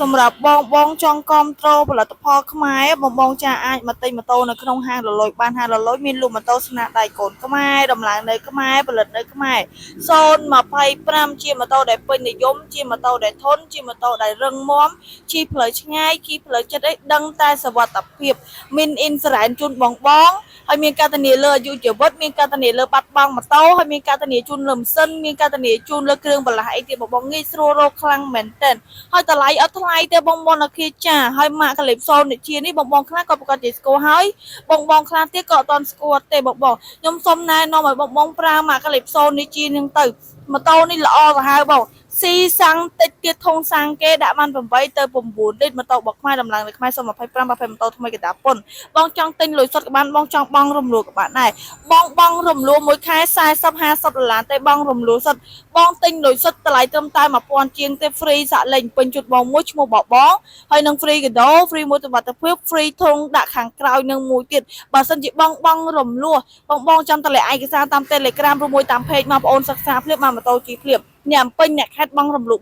សម្រាប់បងចង់គាំទ្រផលិតផលខ្មែរបងចាអាចមកទិញម៉ូតូនៅក្នុងហាងលលួយបានហាងលលួយមានលក់ម៉ូតូស្នាដៃកូនខ្មែរតម្លើងនៅខ្មែរផលិតនៅខ្មែរ025ជាម៉ូតូដែលពេញនិយមជាម៉ូតូដែលធន់ជាម៉ូតូដែលរឹងមាំជិះផ្លូវឆ្ងាយជិះផ្លូវចិត្តអីដឹងតែសុវត្ថិភាពមានអ៊ីនសរ៉ែនជូនបងហើយមានការធានាលើអាយុជីវិតមានការធានាលើបាត់បង់ម៉ូតូហើយមានការធានាជូនលើម៉ាស៊ីនមានការធានាជូនលើគ្រឿងបន្លាស់អីទៀតបងងាយស្រួលរកខ្លាំងមែនទែនហើយតម្លៃអត់ថ្លៃទេបងអគារចាហើយម៉ាកកាលីបសូនេះជានេះបងខ្លះក៏ប្រកាសជាស្គាល់ហើយបងខ្លះទៀតក៏អត់ទាន់ស្គាល់ទេបងខ្ញុំសូមណែនាំឲ្យបងប្រើម៉ាកកាលីបសូនេះជានឹងទៅម៉ូតូនេះល្អទៅហើយបងស៊ីសាំងតិចទៀតធុងសាំងគេដាក់បាន8ទៅ9លីត្រម៉ូតូរបស់ខ្មែរតម្លៃនៅខ្មែរ025ប្រភេទម៉ូតូថ្មីកណ្ដាលពុនបងចង់ទិញលុយសុទ្ធក៏បានបងចង់បង់រំលោះក៏បានដែរបងរំលោះមួយខែ40-50 ដុល្លារទេបងរំលោះសុទ្ធបងទិញលុយសុទ្ធតម្លៃត្រឹមតែ1000ជាងទេ free សាក់លេងពេញជូតបងមួយឈ្មោះបបងហើយនឹង free កាដូ free មួយសុវត្ថិភាព free ធុងដាក់ខាងក្រោយនឹងមួយទៀតបើសិនជាបងរំលោះបងចាំតម្លៃឯកសារតាម Telegram ឬមួយតាម page មកបងអូនសិក្សាភ្លាមមកម៉ូតូជីភ្លាមអ្នកពេញអ្នកខេតបងរំលោះ